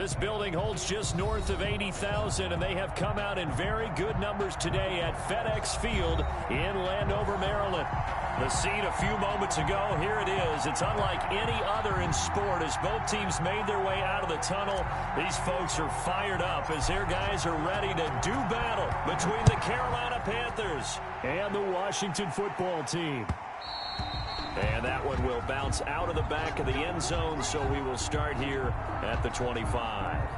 This building holds just north of 80,000, and they have come out in very good numbers today at FedEx Field in Landover, Maryland. The scene a few moments ago, here it is. It's unlike any other in sport as both teams made their way out of the tunnel. These folks are fired up as their guys are ready to do battle between the Carolina Panthers and the Washington football team. And that one will bounce out of the back of the end zone, so we will start here at the 25.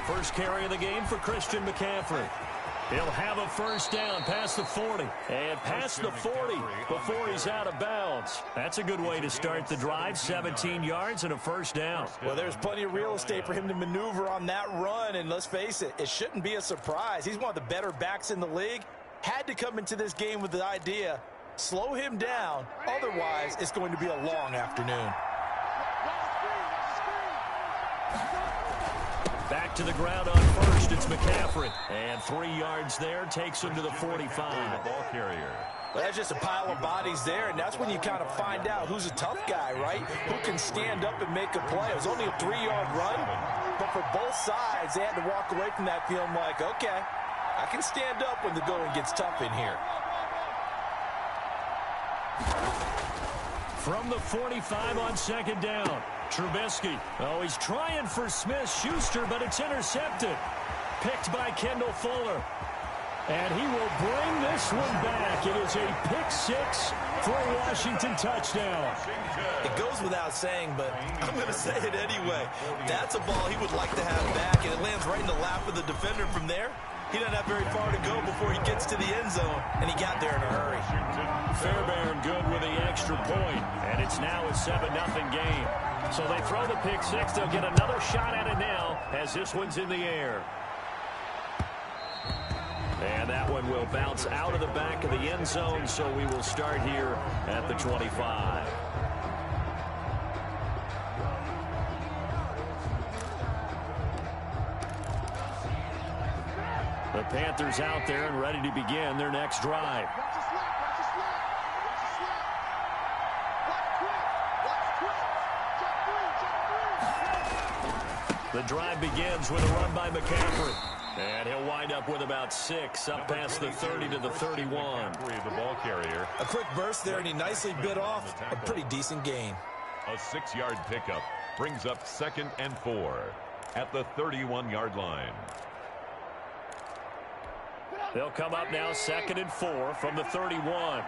First carry of the game for Christian McCaffrey. He'll have a first down past the 40. And past the 40 before he's out of bounds. That's a good way to start the drive. 17 yards and a first down. Well, there's plenty of real estate for him to maneuver on that run. And let's face it, it shouldn't be a surprise. He's one of the better backs in the league. Had to come into this game with the idea, slow him down. Otherwise, it's going to be a long afternoon. Back to the ground on first, it's McCaffrey. And 3 yards there, takes him to the 45. Ball carrier. Well, that's just a pile of bodies there, and that's when you kind of find out who's a tough guy, right? Who can stand up and make a play. It was only a 3-yard run, but for both sides, they had to walk away from that feeling like, okay, I can stand up when the going gets tough in here. From the 45 on second down. Trubisky. Oh, he's trying for Smith-Schuster, but it's intercepted. Picked by Kendall Fuller. And he will bring this one back. It is a pick six for a Washington touchdown. It goes without saying, but I'm going to say it anyway. That's a ball he would like to have back, and it lands right in the lap of the defender from there. He doesn't have very far to go before he gets to the end zone, and he got there in a hurry. Fairbairn good with the extra point, and it's now a 7-0 game. So they throw the pick six. They'll get another shot at it now as this one's in the air. And that one will bounce out of the back of the end zone, so we will start here at the 25. The Panthers out there and ready to begin their next drive. The drive begins with a run by McCaffrey. And he'll wind up with about 6 up past the 30 to the 31. The ball carrier. A quick burst there, and he nicely bit off a pretty decent gain. A 6-yard pickup brings up 2nd and 4 at the 31-yard line. They'll come up now 2nd and 4 from the 31.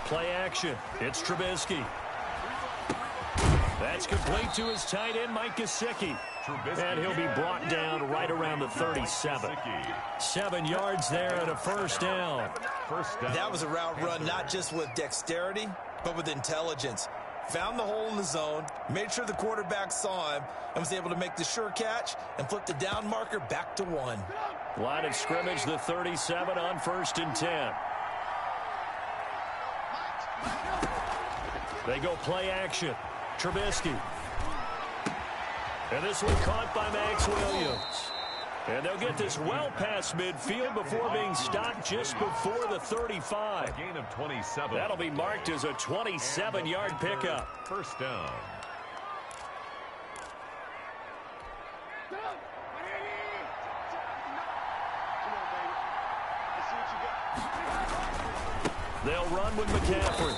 Play action. It's Trubisky. That's complete to his tight end, Mike Gesicki. And he'll be brought down right around the 37. 7 yards there and a first down. That was a route run not just with dexterity, but with intelligence. Found the hole in the zone, made sure the quarterback saw him, and was able to make the sure catch and flip the down marker back to 1. Line of scrimmage, the 37 on 1st and 10. They go play action. Trubisky. And this one caught by Max Williams. And they'll get this well past midfield before being stopped just before the 35. A gain of 27. That'll be marked as a 27-yard pickup. First down. They'll run with McCaffrey.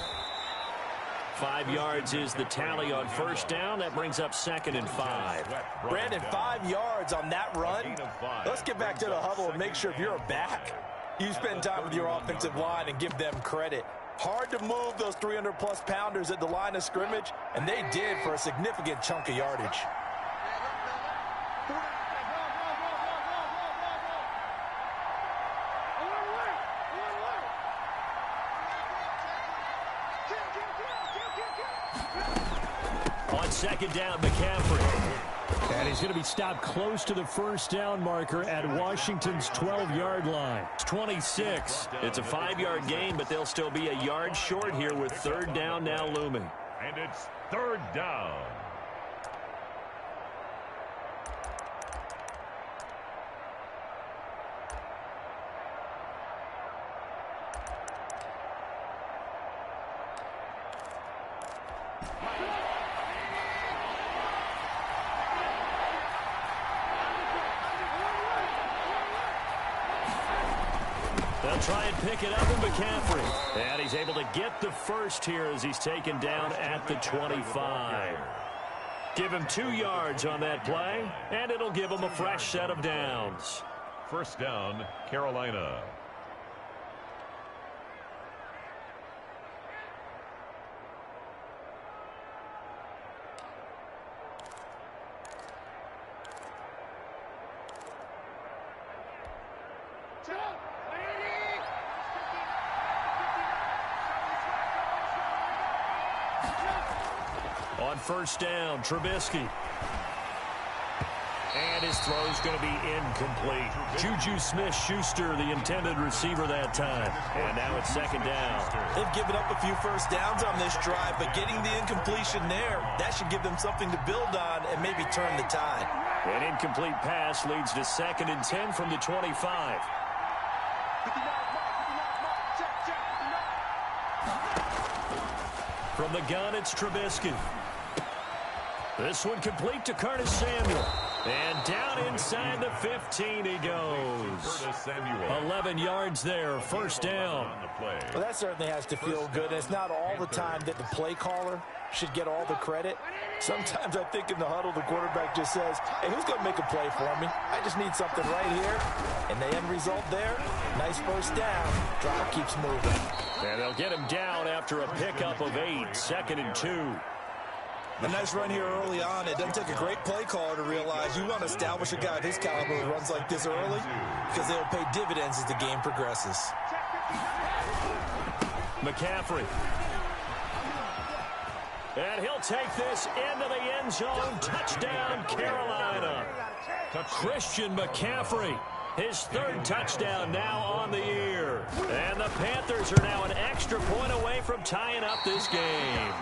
5 yards is the tally on first down. That brings up 2nd and 5. Brandon, 5 yards on that run. Let's get back to the huddle and make sure if you're a back, you spend time with your offensive line and give them credit. Hard to move those 300-plus pounders at the line of scrimmage, and they did for a significant chunk of yardage. On second down, McCaffrey. And he's going to be stopped close to the first down marker at Washington's 12-yard line. It's 26. It's a 5-yard gain, but they'll still be a yard short here with third down now looming. And it's third down. They'll try and pick it up in McCaffrey. And he's able to get the first here as he's taken down at the 25. Give him 2 yards on that play, and it'll give him a fresh set of downs. First down, Carolina. On first down, Trubisky. And his throw's going to be incomplete. Juju Smith-Schuster, the intended receiver that time. And now it's second down. They've given up a few first downs on this drive, but getting the incompletion there, that should give them something to build on and maybe turn the tide. An incomplete pass leads to 2nd and 10 from the 25. From the gun, it's Trubisky. This one complete to Curtis Samuel. And down inside the 15 he goes. 11 yards there, first down. Well, that certainly has to feel good. And it's not all the time that the play caller should get all the credit. Sometimes I think in the huddle, the quarterback just says, hey, who's going to make a play for me? I just need something right here. And the end result there, nice first down. Drive keeps moving. And they'll get him down after a pickup of 8, 2nd and 2. A nice run here early on. It doesn't take a great play caller to realize you want to establish a guy of his caliber who runs like this early because they'll pay dividends as the game progresses. McCaffrey. And he'll take this into the end zone. Touchdown, Carolina. Christian McCaffrey. His 3rd touchdown now on the year. And the Panthers are now an extra point away from tying up this game.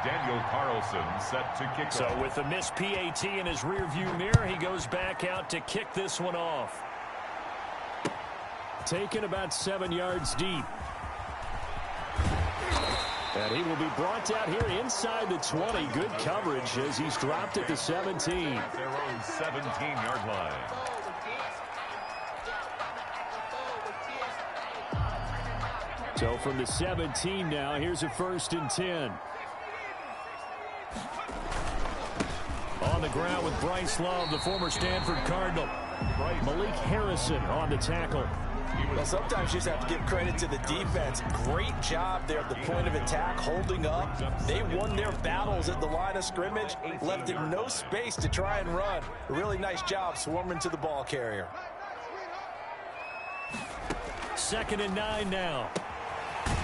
Daniel Carlson set to kick So off. with the missed PAT in his rearview mirror, he goes back out to kick this one off. Taken about 7 yards deep. And he will be brought down here inside the 20. Good coverage as he's dropped at the 17. At their own 17-yard line. So from the 17 now, here's a 1st and 10. On the ground with Bryce Love, the former Stanford Cardinal. Malik Harrison on the tackle. Well, sometimes you just have to give credit to the defense. Great job there at the point of attack, holding up. They won their battles at the line of scrimmage, left him no space to try and run. A really nice job swarming to the ball carrier. 2nd and 9 now.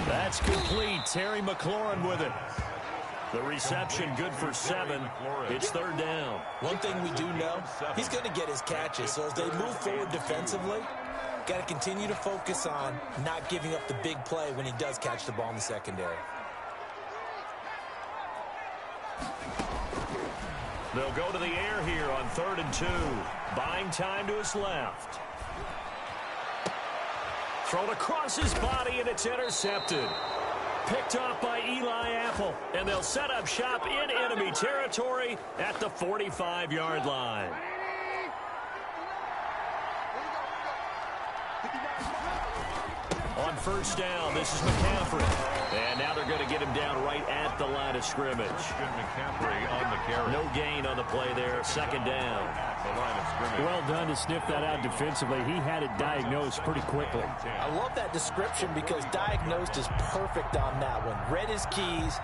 That's complete. Terry McLaurin with it. The reception good for 7. It's 3rd down. One thing we do know, he's going to get his catches. So as they move forward defensively, got to continue to focus on not giving up the big play when he does catch the ball in the secondary. They'll go to the air here on 3rd and 2. Buying time to his left. Thrown across his body, and it's intercepted. Picked off by Eli Apple, and they'll set up shop in enemy territory at the 45-yard line. On first down, this is McCaffrey. And now they're going to get him down right at the line of scrimmage. McCaffrey on the carry. No gain on the play there. 2nd down. At the line of scrimmage. Well done to sniff that out defensively. He had it diagnosed pretty quickly. I love that description because diagnosed is perfect on that one. Read his keys,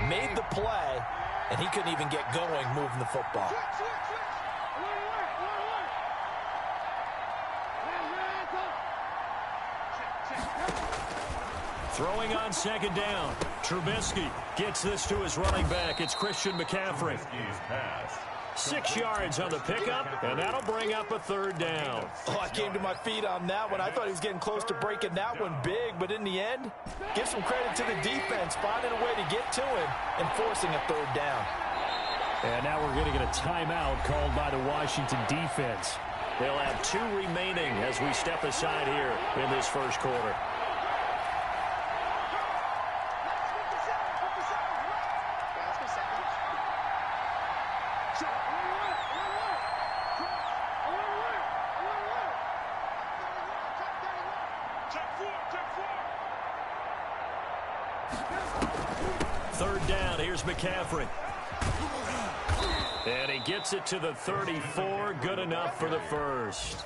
made the play, and he couldn't even get going moving the football. Throwing on second down. Trubisky gets this to his running back. It's Christian McCaffrey. 6 yards on the pickup, and that'll bring up a third down. Oh, I came to my feet on that one. I thought he was getting close to breaking that one big, but in the end, give some credit to the defense, finding a way to get to him and forcing a third down. And now we're going to get a timeout called by the Washington defense. They'll have 2 remaining as we step aside here in this first quarter. Third down, here's McCaffrey. And he gets it to the 34, good enough for the first.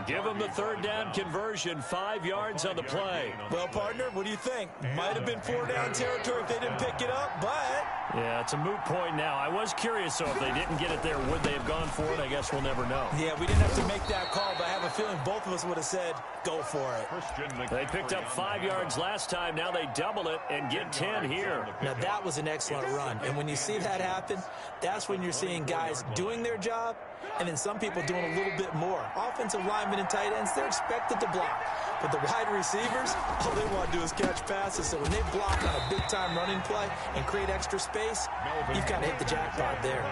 Give him the third down conversion, 5 yards on the play. Well, partner, what do you think? Might have been 4 down territory if they didn't pick it up, but... Yeah, it's a moot point now. I was curious, so if they didn't get it there, would they have gone for it? I guess we'll never know. Yeah, we didn't have to make that call, but I have a feeling both of us would have said, go for it. They picked up 5 yards last time. Now they double it and get 10 here. Now, that was an excellent run. And when you see that happen, that's when you're seeing guys doing their job and then some people doing a little bit more. Offensive linemen and tight ends, they're expected to block. But the wide receivers, all they want to do is catch passes. So when they block on a big-time running play and create extra space, you've kind of hit the jackpot there.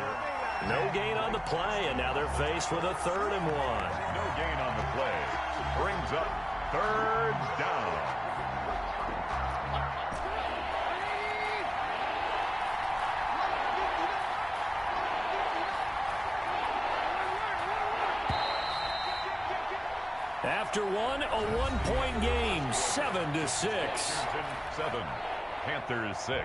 No gain on the play, and now they're faced with a 3rd and 1. No gain on the play. Brings up 3rd down. After one, a 1-point game, 7-6. 7. Panthers 6.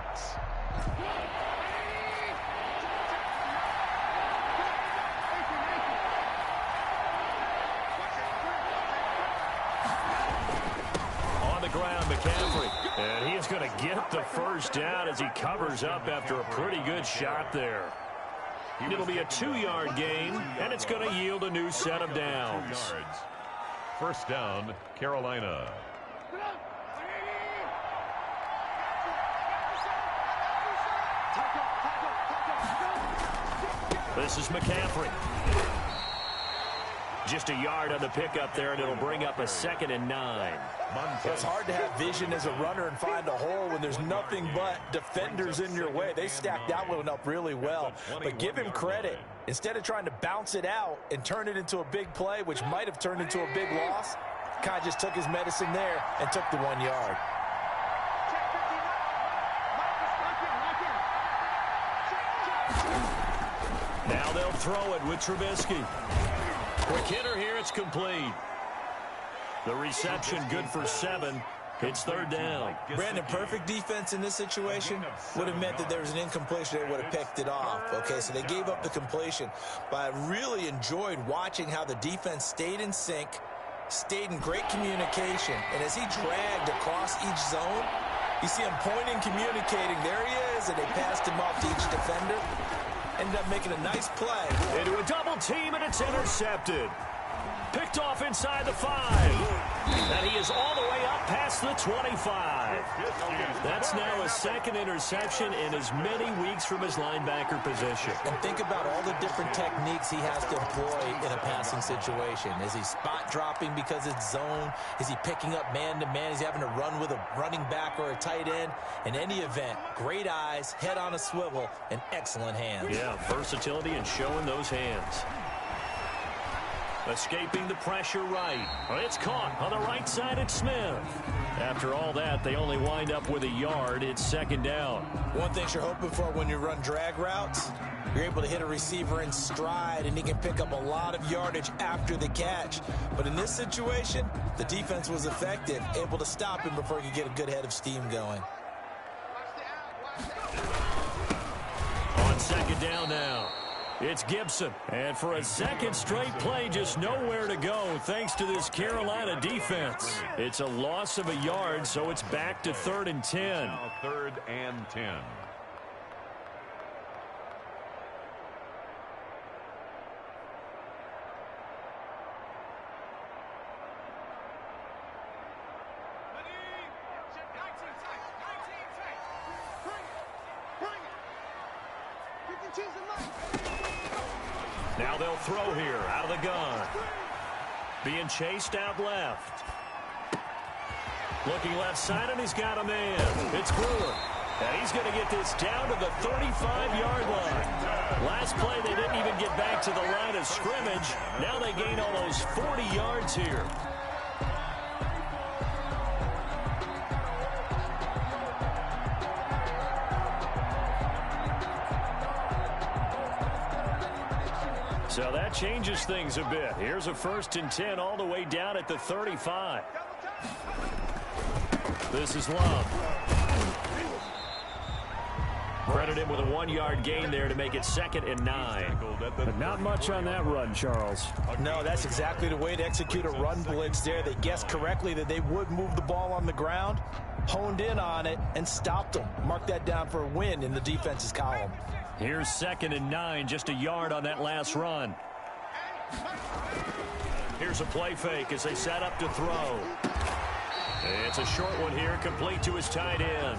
On the ground, McCaffrey. And he is going to get the first down as he covers up after a pretty good shot there. It'll be a 2-yard gain, and it's going to yield a new set of downs. First down, Carolina. This is McCaffrey. Just a yard on the pickup there, and it'll bring up a 2nd and 9. It's hard to have vision as a runner and find a hole when there's nothing but defenders in your way. They stacked that one up really well. But give him credit. Instead of trying to bounce it out and turn it into a big play, which might have turned into a big loss, kind of just took his medicine there and took the 1 yard. Now they'll throw it with Trubisky. Quick hitter here, it's complete. The reception good for 7. It's 3rd down. Brandon, perfect defense in this situation would have meant that there was an incompletion. They would have picked it off. Okay, so they gave up the completion. But I really enjoyed watching how the defense stayed in sync, stayed in great communication. And as he dragged across each zone, you see him pointing, communicating. There he is, and they passed him off to each defender. Ended up making a nice play. Into a double team, and it's intercepted. Picked off inside the 5. And he is all the way up past the 25. That's now a 2nd interception in as many weeks from his linebacker position. And think about all the different techniques he has to employ in a passing situation. Is he spot dropping because it's zone? Is he picking up man-to-man? Is he having to run with a running back or a tight end? In any event, great eyes, head on a swivel, and excellent hands. Yeah, versatility and showing those hands. Escaping the pressure right. It's caught on the right side at Smith. After all that, they only wind up with a yard. It's 2nd down. One thing you're hoping for when you run drag routes, you're able to hit a receiver in stride, and he can pick up a lot of yardage after the catch. But in this situation, the defense was effective, able to stop him before he could get a good head of steam going. On 2nd down now. It's Gibson. And for a 2nd straight play, just nowhere to go thanks to this Carolina defense. It's a loss of a yard, so it's back to 3rd and 10. Now 3rd and 10. Now they'll throw here out of the gun. Being chased out left. Looking left side, and he's got a man. It's Brewer. And he's going to get this down to the 35-yard line. Last play, they didn't even get back to the line of scrimmage. Now they gain almost 40 yards here. So that changes things a bit. Here's a 1st and 10 all the way down at the 35. This is Love. Credit him with a 1-yard gain there to make it 2nd and 9. But not much on that run, Charles. No, that's exactly the way to execute a run blitz there. They guessed correctly that they would move the ball on the ground, honed in on it, and stopped them. Mark that down for a win in the defense's column. Here's 2nd and 9, just a yard on that last run. Here's a play fake as they set up to throw. It's a short one here, complete to his tight end.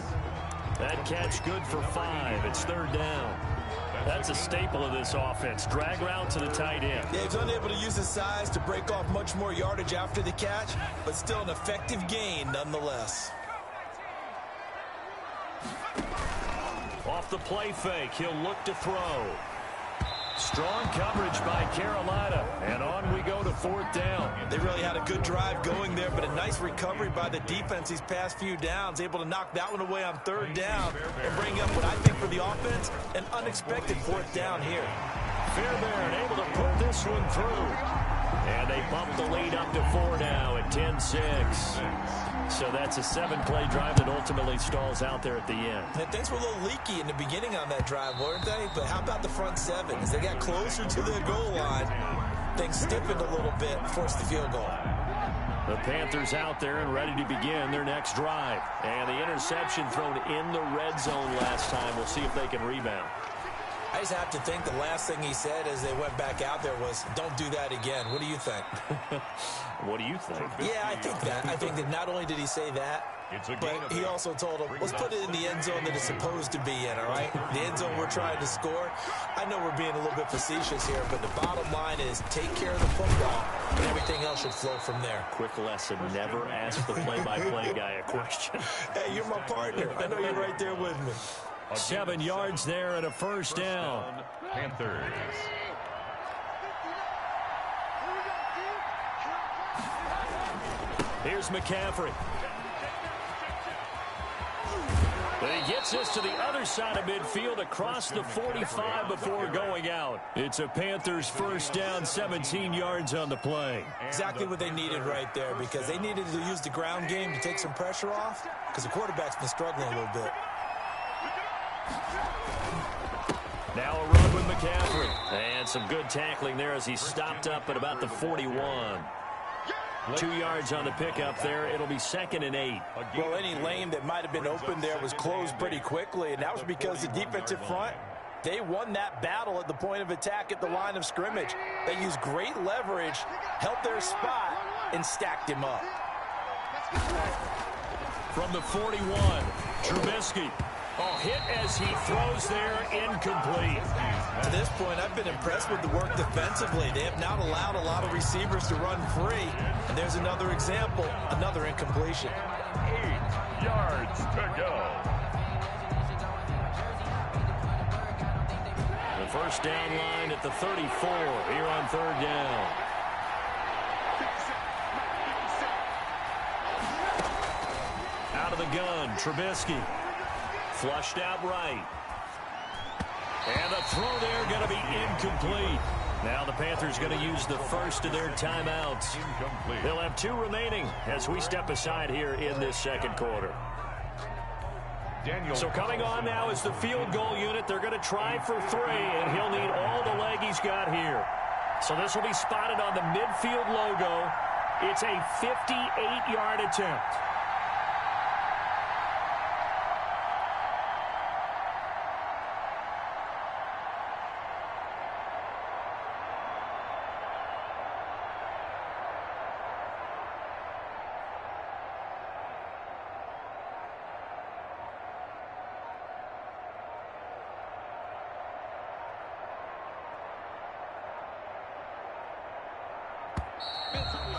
That catch good for 5. It's 3rd down. That's a staple of this offense. Drag route to the tight end. Yeah, he's unable to use his size to break off much more yardage after the catch, but still an effective gain nonetheless. Off the play fake, he'll look to throw. Strong coverage by Carolina, and on we go to 4th down. They really had a good drive going there, but a nice recovery by the defense these past few downs, able to knock that one away on 3rd down and bring up what I think for the offense, an unexpected 4th down here. Fairbairn able to put this one through. And they bump the lead up to 4 now at 10-6. So that's a 7-play drive that ultimately stalls out there at the end. And things were a little leaky in the beginning on that drive, weren't they? But how about the front 7? As they got closer to the goal line, things stiffened a little bit, forced the field goal. The Panthers out there and ready to begin their next drive. And the interception thrown in the red zone last time. We'll see if they can rebound. I just have to think the last thing he said as they went back out there was, don't do that again. What do you think? What do you think? Yeah, I think that. I think that not only did he say that, but he also told him, let's put it in the end zone that it's supposed to be in, all right? The end zone we're trying to score. I know we're being a little bit facetious here, but the bottom line is take care of the football, and everything else should flow from there. Quick lesson, never ask the play-by-play guy a question. Hey, you're my partner. I know you're right there with me. 7 yards there and a 1st down. Panthers. Here's McCaffrey. But he gets this to the other side of midfield across the 45 before going out. It's a Panthers 1st down, 17 yards on the play. Exactly what they needed right there, because they needed to use the ground game to take some pressure off, because the quarterback's been struggling a little bit. Now a run with McCaffrey. And some good tackling there as he stopped up at about the 41. 2 yards on the pickup there. It'll be 2nd and 8. Well, any lane that might have been open there was closed pretty quickly, and that was because the defensive front, they won that battle at the point of attack at the line of scrimmage. They used great leverage, held their spot, and stacked him up. From the 41, Trubisky. Oh, hit as he throws there, incomplete. To this point, I've been impressed with the work defensively. They have not allowed a lot of receivers to run free. And there's another example, another incompletion. 8 yards to go. The 1st down line at the 34 here on 3rd down. Out of the gun, Trubisky. Flushed out right. And the throw there going to be incomplete. Now the Panthers going to use the first of their timeouts. Incomplete. They'll have 2 remaining as we step aside here in this 2nd quarter. So coming on now is the field goal unit. They're going to try for 3, and he'll need all the leg he's got here. So this will be spotted on the midfield logo. It's a 58-yard attempt.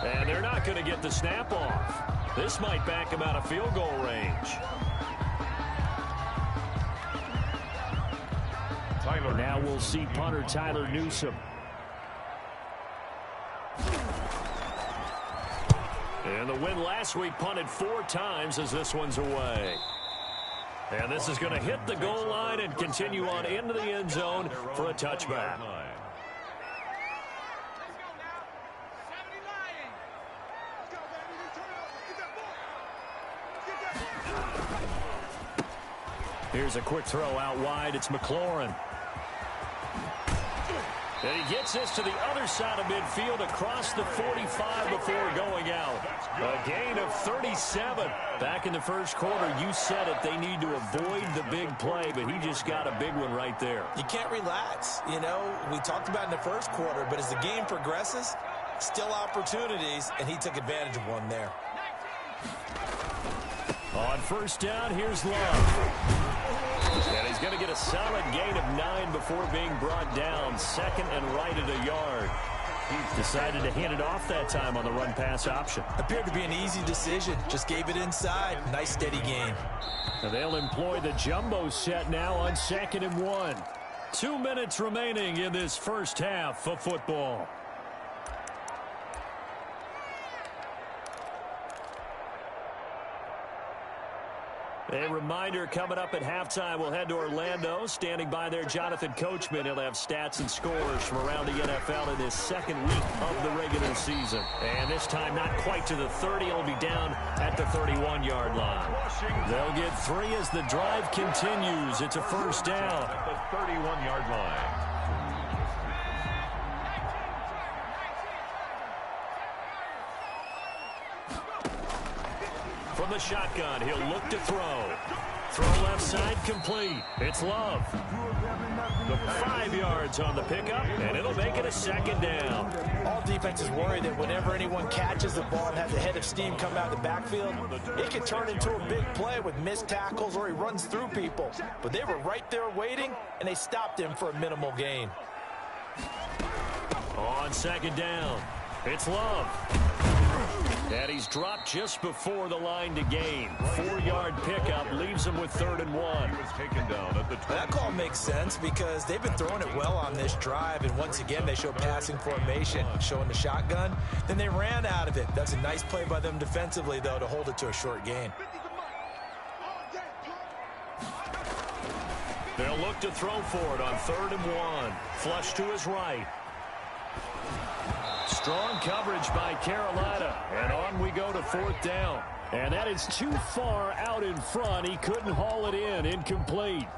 And they're not going to get the snap off. This might back him out of field goal range. Now we'll see punter Tyler Newsome. And the win last week punted 4 times as this one's away. And this is going to hit the goal line and continue on into the end zone for a touchback. Here's a quick throw out wide. It's McLaurin. And he gets this to the other side of midfield across the 45 before going out. A gain of 37. Back in the first quarter, you said it, they need to avoid the big play, but he just got a big one right there. You can't relax. You know, we talked about in the first quarter, but as the game progresses, still opportunities, and he took advantage of one there. On first down, here's Love. And he's going to get a solid gain of 9 before being brought down. Second and right at a yard. He's decided to hand it off that time on the run-pass option. Appeared to be an easy decision. Just gave it inside. Nice, steady gain. And they'll employ the jumbo set now on 2nd and 1. 2 minutes remaining in this first half of football. A reminder, coming up at halftime, we'll head to Orlando. Standing by there, Jonathan Coachman. He'll have stats and scores from around the NFL in his second week of the regular season. And this time, not quite to the 30. He'll be down at the 31-yard line. They'll get 3 as the drive continues. It's a first down. At the 31-yard line. From the shotgun, he'll look to throw. Throw left side complete. It's Love. 5 yards on the pickup, and it'll make it a second down. All defenses worry that whenever anyone catches the ball and has a head of steam come out of the backfield, it can turn into a big play with missed tackles or he runs through people. But they were right there waiting, and they stopped him for a minimal gain. On second down, it's Love. And he's dropped just before the line to gain. 4-yard pickup leaves him with 3rd and 1. He was taken down at the 20. That call makes sense because they've been throwing it well on this drive, and once again they show passing formation, showing the shotgun. Then they ran out of it. That's a nice play by them defensively, though, to hold it to a short gain. They'll look to throw for it on 3rd and 1. Flush to his right. Strong coverage by Carolina, and on we go to 4th down. And that is too far out in front. He couldn't haul it in. Incomplete.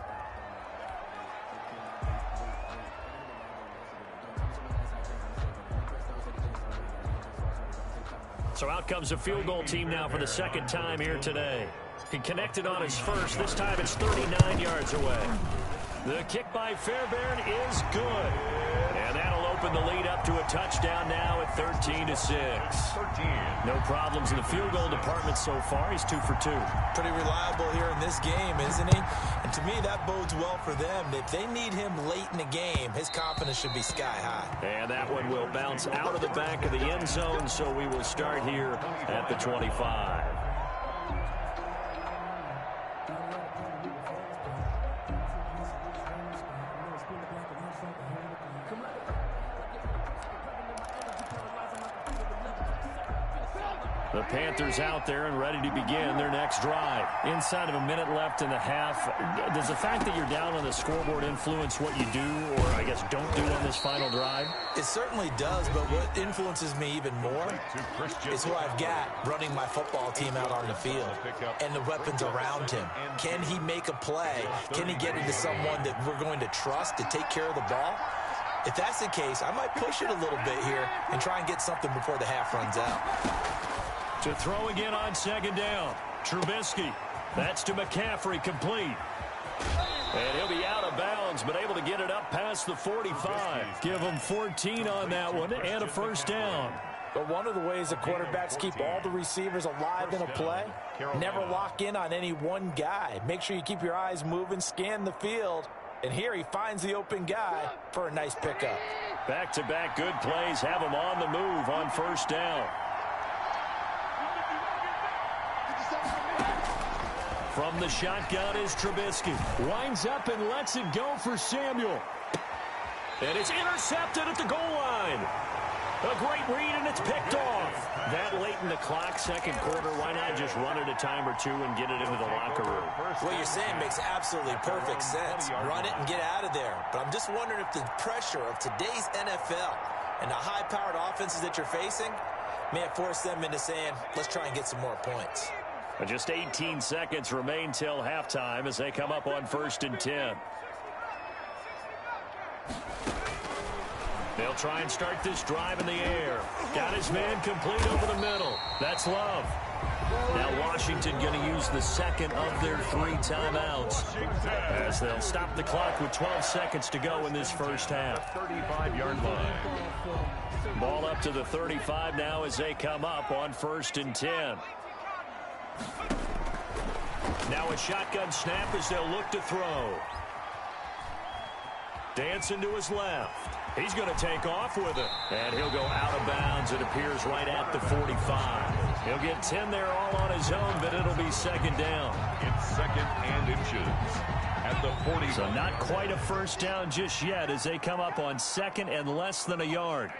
So out comes a field goal team now for the second time here today. He connected on his first. This time it's 39 yards away. The kick by Fairbairn is good. And that'll open the lead up to a touchdown now at 13-6. No problems in the field goal department so far. He's 2 for 2. Pretty reliable here in this game, isn't he? And to me, that bodes well for them. If they need him late in the game, his confidence should be sky high. And that one will bounce out of the back of the end zone, so we will start here at the 25. The Panthers out there and ready to begin their next drive. Inside of a minute left in the half, does the fact that you're down on the scoreboard influence what you do, or I guess don't do on this final drive? It certainly does, but what influences me even more is who I've got running my football team out on the field and the weapons around him. Can he make a play? Can he get into someone that we're going to trust to take care of the ball? If that's the case, I might push it a little bit here and try and get something before the half runs out. To throw again on second down. Trubisky. That's to McCaffrey, complete. And he'll be out of bounds, but able to get it up past the 45. Give him 14 on that one and a first down. But one of the ways the quarterbacks keep all the receivers alive in a play, never lock in on any one guy. Make sure you keep your eyes moving, scan the field, And here he finds the open guy for a nice pickup. Back-to-back good plays have him on the move on first down. From the shotgun is Trubisky. Winds up and lets it go for Samuel. And it's intercepted at the goal line. A great read, and it's picked off. That late in the clock, second quarter, why not just run it a time or two and get it into the locker room? What you're saying makes absolutely perfect sense. Run it and get out of there. But I'm just wondering if the pressure of today's NFL and the high-powered offenses that you're facing may have forced them into saying, let's try and get some more points. Just 18 seconds remain till halftime as they come up on 1st and 10. They'll try and start this drive in the air. Got his man complete over the middle. That's Love. Now Washington going to use the second of their 3 timeouts as they'll stop the clock with 12 seconds to go in this first half. 35-yard line. Ball up to the 35 now as they come up on 1st and 10. Now a shotgun snap as they'll look to throw. Dancing to his left. He's going to take off with it. And he'll go out of bounds. It appears right at the 45. He'll get 10 there all on his own, but it'll be second down. It's 2nd and inches at the 40. So not quite a first down just yet as they come up on 2nd and less than a yard.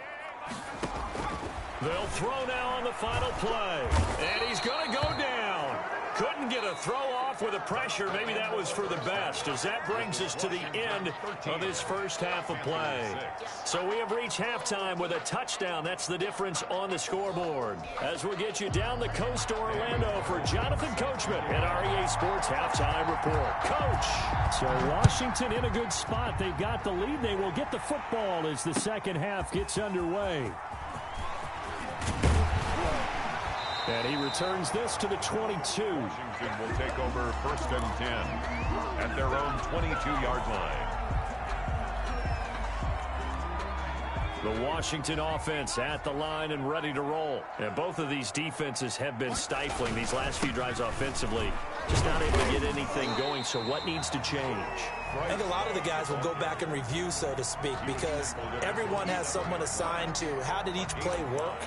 They'll throw now on the final play. And he's going to go down. Couldn't get a throw off with the pressure. Maybe that was for the best, as that brings us to the end of this first half of play. So we have reached halftime with a touchdown. That's the difference on the scoreboard. As we'll get you down the coast to Orlando for Jonathan Coachman at our EA Sports Halftime Report. Coach! So Washington in a good spot. They've got the lead. They will get the football as the second half gets underway. And he returns this to the 22. Washington will take over 1st and 10 at their own 22-yard line. The Washington offense at the line and ready to roll. And both of these defenses have been stifling these last few drives offensively. Just not able to get anything going, so what needs to change? I think a lot of the guys will go back and review, so to speak, because everyone has someone assigned to how did each play work.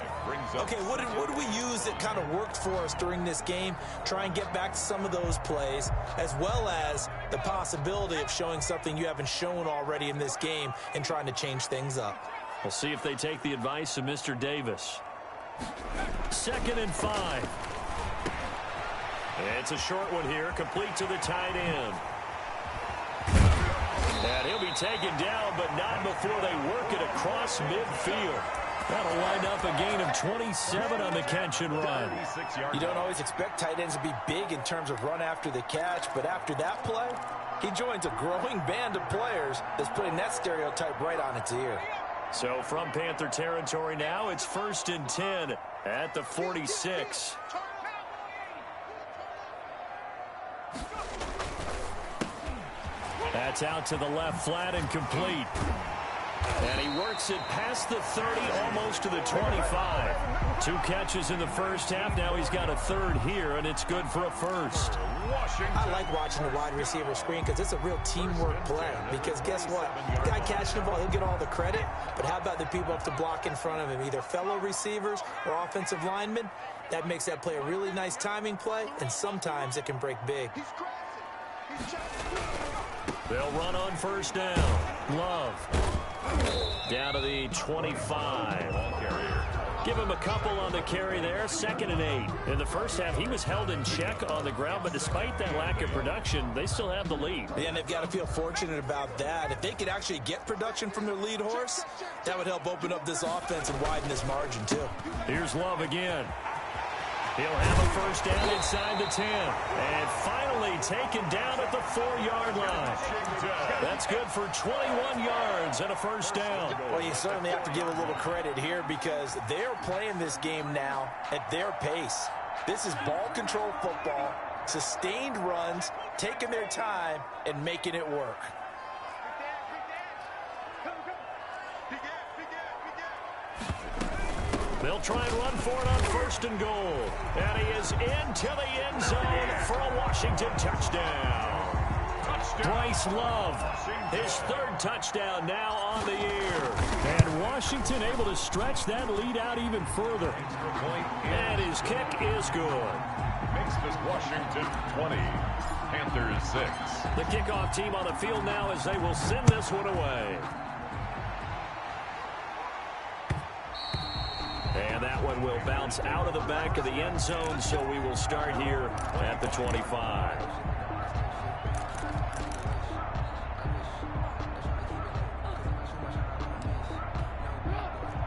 Okay, what did we use that kind of worked for us during this game? Try and get back to some of those plays, as well as the possibility of showing something you haven't shown already in this game and trying to change things up. We'll see if they take the advice of Mr. Davis. 2nd and 5. It's a short one here, complete to the tight end. And he'll be taken down, but not before they work it across midfield. That'll wind up a gain of 27 on the catch and run. You don't always expect tight ends to be big in terms of run after the catch, but after that play, he joins a growing band of players that's putting that stereotype right on its ear. So from Panther territory now, it's 1st and 10 at the 46. That's out to the left flat and complete. And he works it past the 30, almost to the 25. 2 catches in the first half. Now he's got a 3rd here, and it's good for a 1st. I like watching the wide receiver screen because it's a real teamwork play. Because guess what? The guy catching the ball, he'll get all the credit. But how about the people up to block in front of him, either fellow receivers or offensive linemen? That makes that play a really nice timing play, and sometimes it can break big. They'll run on first down. Love. Down to the 25. Give him a couple on the carry there. 2nd and 8. In the first half, he was held in check on the ground, but despite that lack of production, they still have the lead. Yeah, and they've got to feel fortunate about that. If they could actually get production from their lead horse, that would help open up this offense and widen this margin, too. Here's Love again. He'll have a first down inside the 10. And finally taken down at the 4-yard line. That's good for 21 yards and a first down. Well, you certainly have to give a little credit here because they're playing this game now at their pace. This is ball control football, sustained runs, taking their time, and making it work. They'll try and run for it on 1st and goal. And he is into the end zone for a Washington touchdown. Bryce Love, his third touchdown now on the year. And Washington able to stretch that lead out even further. And his kick is good. Makes this Washington 20, Panthers 6. The kickoff team on the field now as they will send this one away. And that one will bounce out of the back of the end zone, so we will start here at the 25.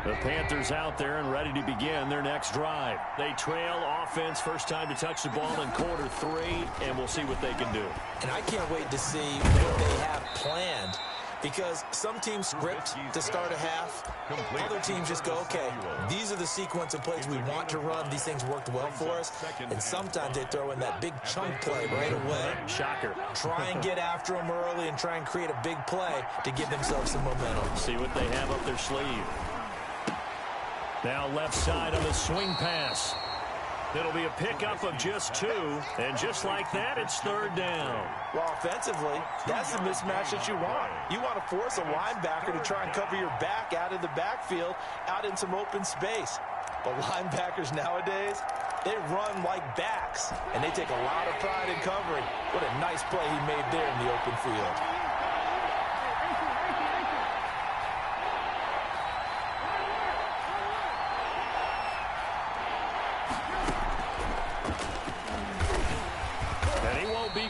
The Panthers out there and ready to begin their next drive. They trail offense, first time to touch the ball in quarter 3, and we'll see what they can do. And I can't wait to see what they have planned, because some teams script to start a half. Other teams just go, okay, these are the sequence of plays we want to run. These things worked well for us. And sometimes they throw in that big chunk play right away. Shocker. Try and get after them early and try and create a big play to give themselves some momentum. See what they have up their sleeve. Now left side on the swing pass. It'll be a pickup of just 2, and just like that, it's third down. Well, offensively, that's the mismatch that you want. You want to force a linebacker to try and cover your back out of the backfield, out in some open space. But linebackers nowadays, they run like backs, and they take a lot of pride in covering. What a nice play he made there in the open field.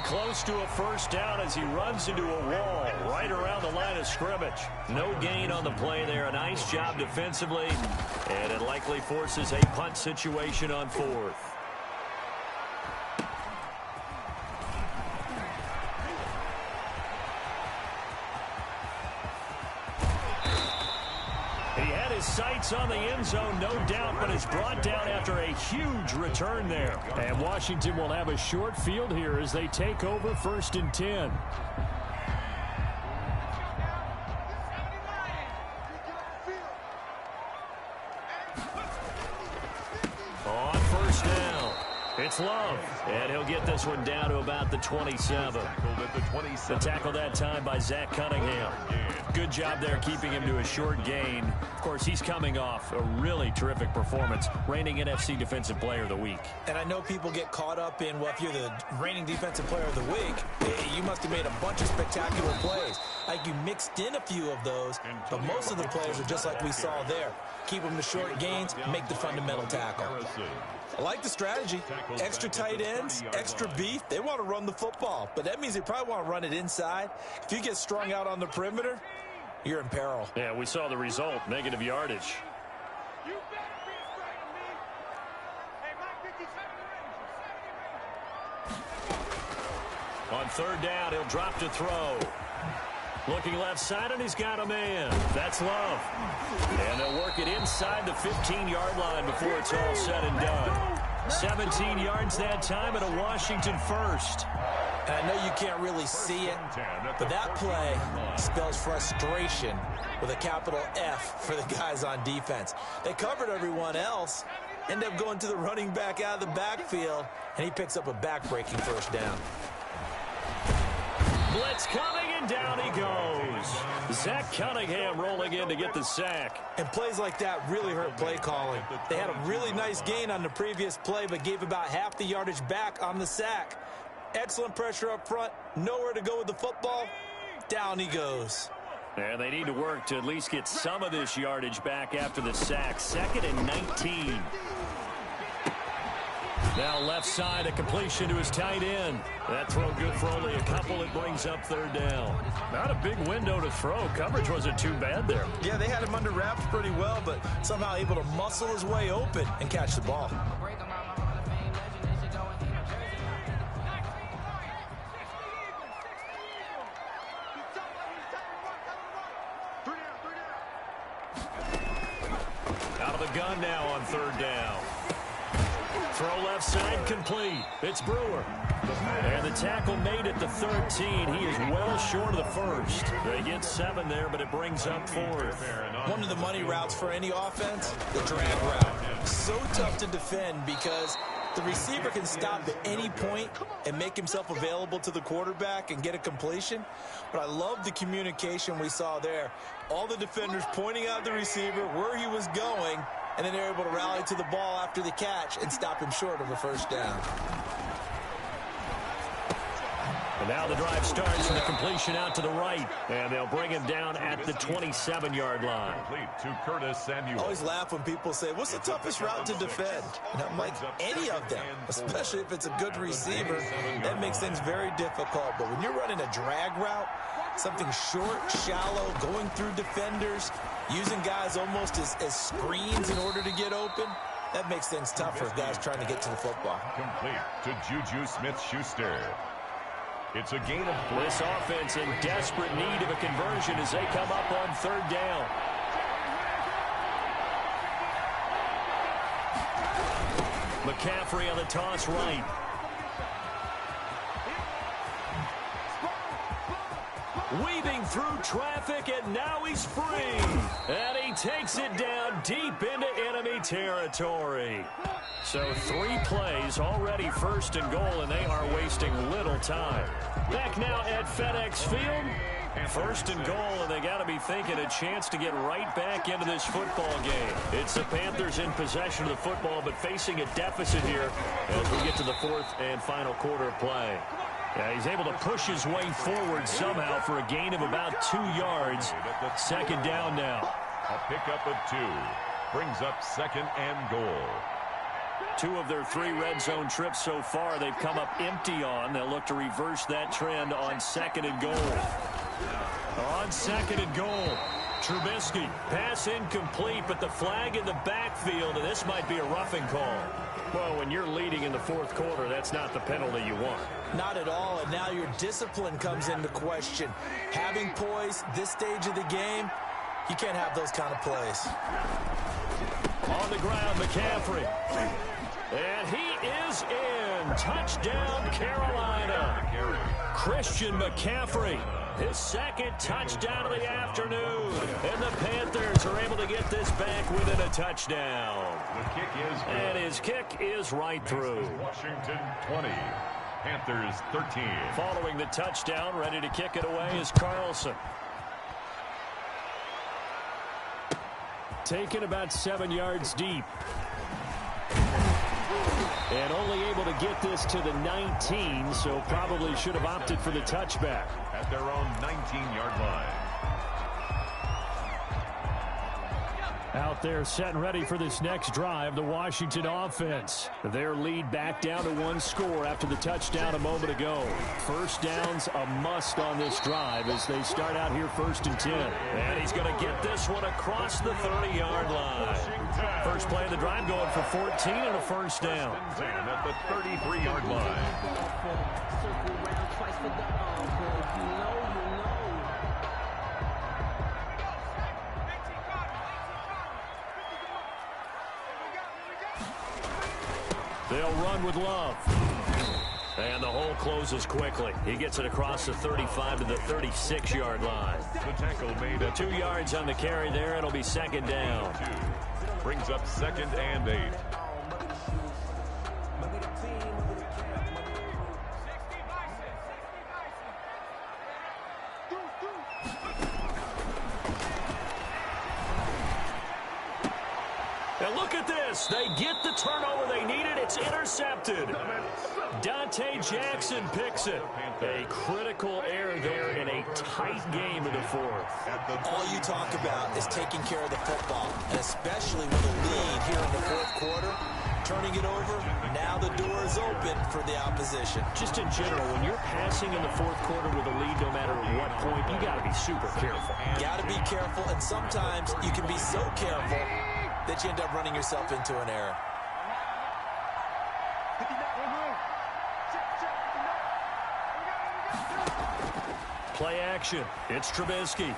Close to a first down as he runs into a wall right around the line of scrimmage. No gain on the play there. A nice job defensively, and it likely forces a punt situation on 4th. Sights on the end zone, no doubt, but is brought down after a huge return there. And Washington will have a short field here as they take over 1st and 10. On first down, it's Love, and he'll get this one down to about the 27. The tackle that time by Zach Cunningham. Good job there keeping him to a short gain. Of course, he's coming off a really terrific performance, reigning NFC Defensive Player of the Week. And I know people get caught up in, well, if you're the reigning Defensive Player of the Week, you must have made a bunch of spectacular plays. Like you mixed in a few of those, but most of the plays are just like we saw there. Keep them to short gains, make the fundamental tackle. I like the strategy. Extra tight ends, extra beef. They want to run the football, but that means they probably want to run it inside. If you get strung out on the perimeter, you're in peril. Yeah, we saw the result, negative yardage. On third down, he'll drop to throw. Looking left side, and he's got a man. That's Love. And they'll work it inside the 15-yard line before it's all said and done. 17 yards that time, and a Washington first. And I know you can't really see it, but that play spells frustration with a capital F for the guys on defense. They covered everyone else, end up going to the running back out of the backfield, and he picks up a back-breaking first down. Blitz coming, and down he goes. Zach Cunningham rolling in to get the sack. And plays like that really hurt play calling. They had a really nice gain on the previous play, but gave about half the yardage back on the sack. Excellent pressure up front, nowhere to go with the football. Down he goes. And they need to work to at least get some of this yardage back after the sack. 2nd and 19. Now left side, a completion to his tight end. That throw good for only a couple. It brings up third down. Not a big window to throw. Coverage wasn't too bad there. Yeah, they had him under wraps pretty well, but somehow able to muscle his way open and catch the ball. Out of the gun now on third down. Throw left side complete. It's Brewer. And the tackle made at the 13. He is well short of the first. They get 7 there, but it brings up 4th. One of the money routes for any offense, the drag route. So tough to defend because The receiver can stop at any point and make himself available to the quarterback and get a completion. But I love the communication we saw there. All the defenders pointing out the receiver, where he was going, and then they're able to rally to the ball after the catch and stop him short of a first down. And now the drive starts with a completion out to the right. And they'll bring him down at the 27-yard line. Complete to Curtis Samuel. I always laugh when people say, what's the toughest route to defend? And I'm like, any of them, especially if it's a good receiver. That makes things very difficult. But when you're running a drag route, something short, shallow, going through defenders, using guys almost as screens in order to get open, that makes things tough for guys trying to get to the football. Complete to Juju Smith-Schuster. It's a gain of 4. This offense in desperate need of a conversion as they come up on third down. McCaffrey on the toss right. Weaving through traffic, and now he's free. And he takes it down deep into enemy territory. So 3 plays, already first and goal, and they are wasting little time. Back now at FedEx Field. First and goal, and they got to be thinking a chance to get right back into this football game. It's the Panthers in possession of the football, but facing a deficit here as we get to the 4th and final quarter of play. Yeah, he's able to push his way forward somehow for a gain of about 2 yards. Second down now. A pickup of 2. Brings up second and goal. 2 of their 3 red zone trips so far they've come up empty on. They'll look to reverse that trend on second and goal. On second and goal, Trubisky. Pass incomplete, but the flag in the backfield, and this might be a roughing call. Well, when you're leading in the 4th quarter, that's not the penalty you want. Not at all, and now your discipline comes into question. Having poise this stage of the game, you can't have those kind of plays. On the ground, McCaffrey. And he is in. Touchdown, Carolina. Christian McCaffrey. His second touchdown of the afternoon. And the Panthers are able to get this back within a touchdown. The kick is good. And his kick is right through. Washington 20. Panthers 13. Following the touchdown, ready to kick it away is Carlson. Taken about 7 yards deep. And only able to get this to the 19, so probably should have opted for the touchback. At their own 19-yard line. Out there set and ready for this next drive, the Washington offense. Their lead back down to 1 score after the touchdown a moment ago. First down's a must on this drive as they start out here 1st and 10. And he's going to get this one across the 30-yard line. First play of the drive going for 14 and a first down. At the 33-yard line. They'll run with Love. And the hole closes quickly. He gets it across the 35 to the 36-yard line. The tackle made at 2 yards on the carry there. It'll be second down. 2. Brings up second and 8. And look at this. They get the turnover they needed. It's intercepted. Dante Jackson picks it. A critical error there in a tight game in the 4th. All you talk about is taking care of the football, and especially with a lead here in the 4th quarter, turning it over, now the door is open for the opposition. Just in general, when you're passing in the 4th quarter with a lead, no matter at what point, you got to be super careful. Got to be careful, and sometimes you can be so careful that you end up running yourself into an error. Play action. It's Trubisky.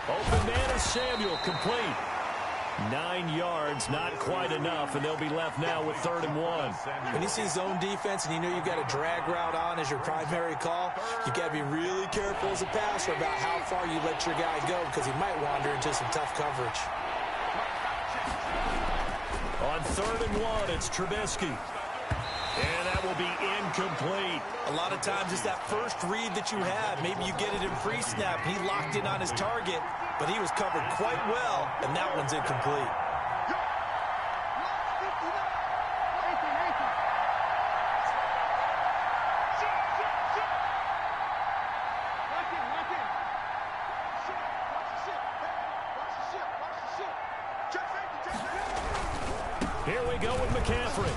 Open man is Samuel. Complete. 9 yards, not quite enough, and they'll be left now with 3rd and 1. When you see zone defense and you know you've got a drag route on as your primary call, you've got to be really careful as a passer about how far you let your guy go because he might wander into some tough coverage. On 3rd and 1, it's Trubisky. And that will be incomplete. A lot of times it's that first read that you have. Maybe you get it in pre-snap. He locked in on his target, but he was covered quite well, and that one's incomplete. Here we go with McCaffrey.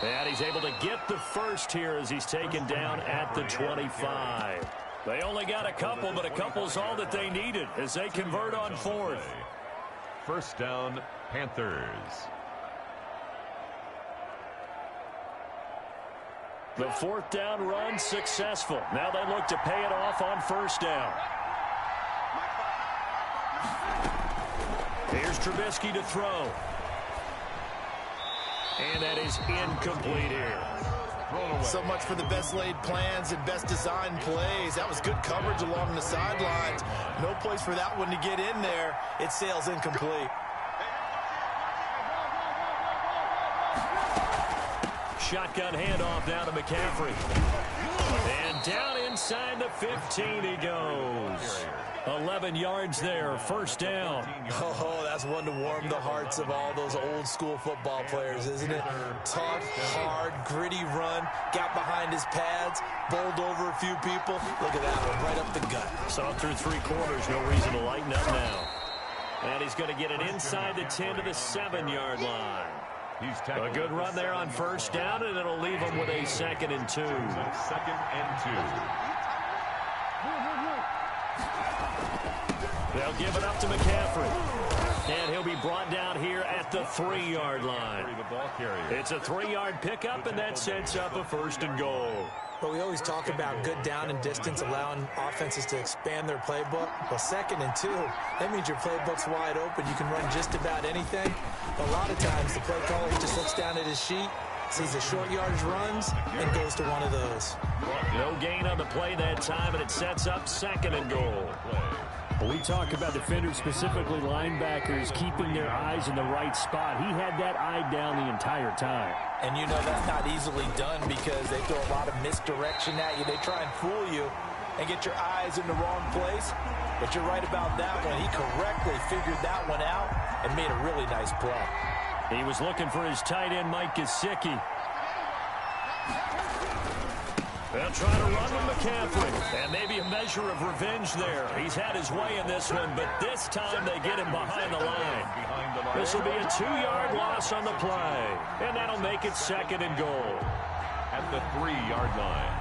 And he's able to get the first here as he's taken down at the 25. They only got a couple, but a couple's all that they needed as they convert on fourth. First down, Panthers. The fourth down run successful. Now they look to pay it off on first down. Here's Trubisky to throw. And that is incomplete here. So much for the best laid plans and best designed plays. That was good coverage along the sidelines. No place for that one to get in there. It sails incomplete. Shotgun handoff now to McCaffrey. And down inside the 15 he goes. 11 yards there, first down. Oh, that's one to warm the hearts of all those old school football players, isn't it? Tough, hard, gritty run, got behind his pads, bowled over a few people. Look at that one, right up the gut. Saw it through three quarters, no reason to lighten up now. And he's going to get it inside the 10 to the 7-yard line. A good run there on first down, and it'll leave him with a 2nd and 2. 2nd and 2. They'll give it up to McCaffrey. And he'll be brought down here at the 3-yard line. It's a 3-yard pickup, and that sets up a 1st and goal. But we always talk about good down and distance, allowing offenses to expand their playbook. Well, 2nd and 2, that means your playbook's wide open. You can run just about anything. A lot of times, the play caller, he just looks down at his sheet, sees the short yardage runs, and goes to one of those. No gain on the play that time, and it sets up 2nd and goal. We talk about defenders, specifically linebackers, keeping their eyes in the right spot. He had that eye down the entire time. And you know that's not easily done because they throw a lot of misdirection at you. They try and fool you and get your eyes in the wrong place. But you're right about that one. He correctly figured that one out and made a really nice play. He was looking for his tight end, Mike Gesicki. They'll try to run with McCaffrey, and maybe a measure of revenge there. He's had his way in this one, but this time they get him behind the line. This will be a 2-yard loss on the play, and that'll make it 2nd and goal. At the 3-yard line.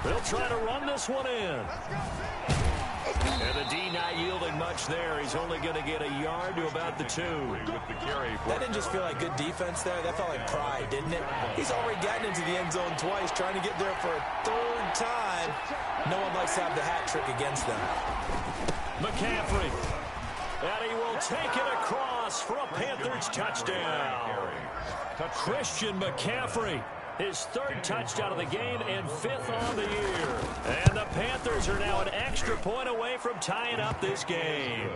They'll try to run this one in. And the D not yielding much there. He's only going to get a yard to about the 2. That didn't just feel like good defense there. That felt like pride, didn't it? He's already gotten into the end zone twice, trying to get there for a 3rd time. No one likes to have the hat trick against them. McCaffrey. And he will take it across for a Panthers touchdown. Christian McCaffrey. His 3rd touchdown of the game and 5th on the year. And the Panthers are now an extra point away from tying up this game.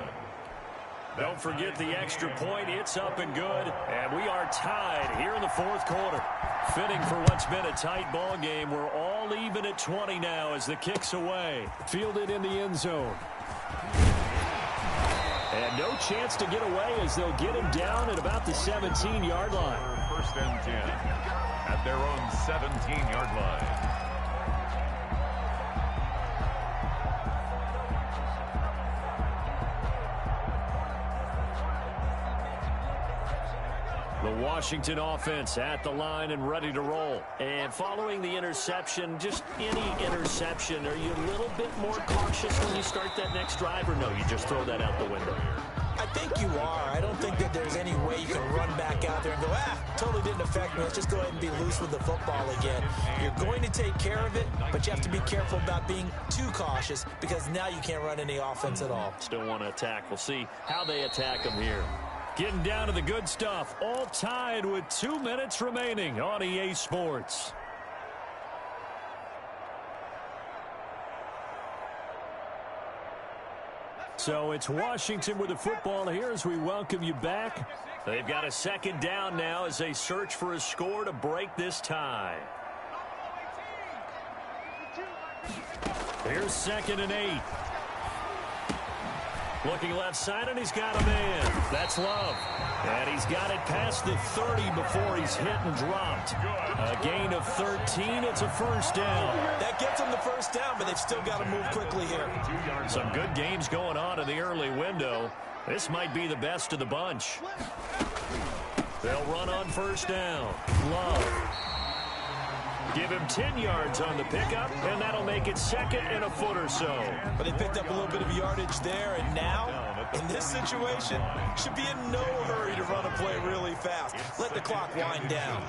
Don't forget the extra point. It's up and good. And we are tied here in the 4th quarter. Fitting for what's been a tight ball game. We're all even at 20 now as the kick's away. Fielded in the end zone. And no chance to get away as they'll get him down at about the 17-yard line. 1st and 10. At their own 17-yard line. The Washington offense at the line and ready to roll. And following the interception, just any interception, are you a little bit more cautious when you start that next drive, or no, you just throw that out the window? I think you are. I don't think that there's any way you can run back out there and go, totally didn't affect me. Let's just go ahead and be loose with the football again. You're going to take care of it, but you have to be careful about being too cautious because now you can't run any offense at all. Still want to attack. We'll see how they attack them here. Getting down to the good stuff. All tied with 2 minutes remaining on EA Sports. So it's Washington with the football here as we welcome you back. They've got a second down now as they search for a score to break this tie. Here's 2nd and 8. Looking left side, and he's got a man. That's Love. And he's got it past the 30 before he's hit and dropped. A gain of 13. It's a first down. That gets them the first down, but they've still got to move quickly here. Some good games going on in the early window. This might be the best of the bunch. They'll run on first down. Love. Give him 10 yards on the pickup, and that'll make it 2nd and a foot or so. But they picked up a little bit of yardage there, and now, in this situation, should be in no hurry to run a play really fast. Let the clock wind down.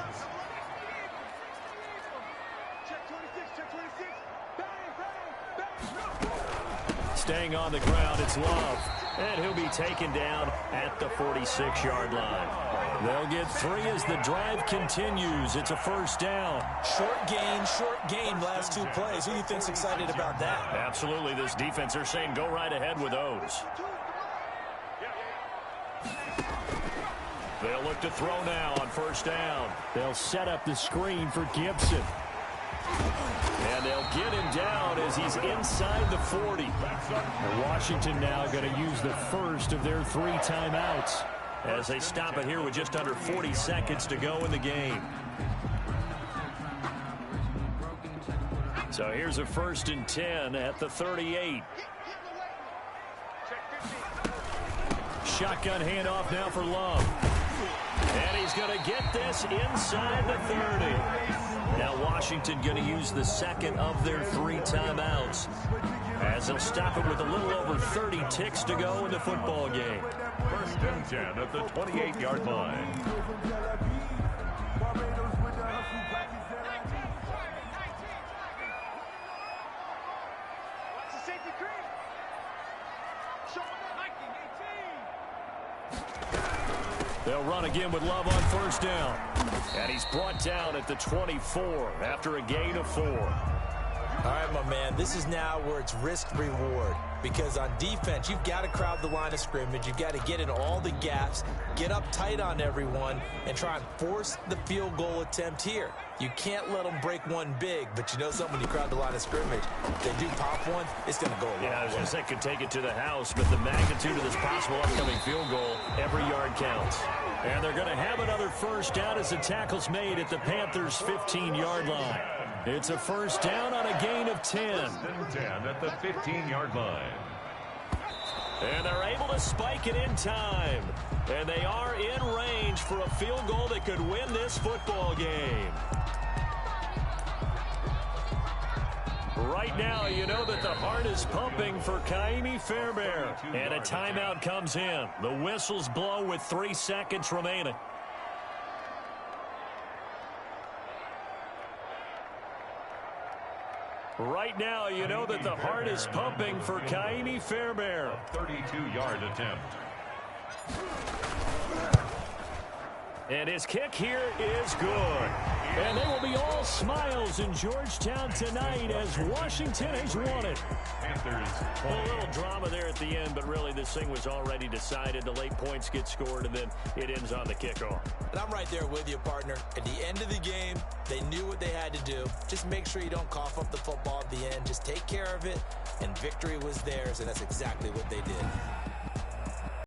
Staying on the ground, it's Love. And he'll be taken down at the 46-yard line. They'll get 3 as the drive continues. It's a first down. Short gain, last 2 plays. Who do you think's excited about that? Absolutely. This defense, they're saying go right ahead with those. They'll look to throw now on first down. They'll set up the screen for Gibson. And they'll get him down as he's inside the 40. And Washington now going to use the first of their 3 timeouts as they stop it here with just under 40 seconds to go in the game. So here's a 1st and 10 at the 38. Shotgun handoff now for Love. And he's going to get this inside the 30. Now Washington going to use the 2nd of their 3 timeouts as they'll stop it with a little over 30 ticks to go in the football game. 1st and 10 at the 28-yard line. They'll run again with Love on first down. And he's brought down at the 24 after a gain of 4. All right, my man, this is now where it's risk-reward. Because on defense, you've got to crowd the line of scrimmage. You've got to get in all the gaps, get up tight on everyone, and try and force the field goal attempt here. You can't let them break one big, but you know something, when you crowd the line of scrimmage, if they do pop one, it's going to go a long way. I was going to say could take it to the house, but the magnitude of this possible upcoming field goal, every yard counts. And they're going to have another first down as the tackle's made at the Panthers' 15-yard line. It's a first down on a gain of 10. 1st and 10 at the 15-yard line. And they're able to spike it in time. And they are in range for a field goal that could win this football game. Right now, you know that the heart is pumping for Kaimi Fairbairn. And a timeout comes in. The whistles blow with 3 seconds remaining. Right now, you know that the heart is pumping for Kaimi Fairbairn. A 32-yard attempt. And his kick here is good. And they will be all smiles in Georgetown tonight as Washington has won it. Panthers. A little drama there at the end, but really this thing was already decided. The late points get scored, and then it ends on the kickoff. And I'm right there with you, partner. At the end of the game, they knew what they had to do. Just make sure you don't cough up the football at the end. Just take care of it, and victory was theirs, and that's exactly what they did.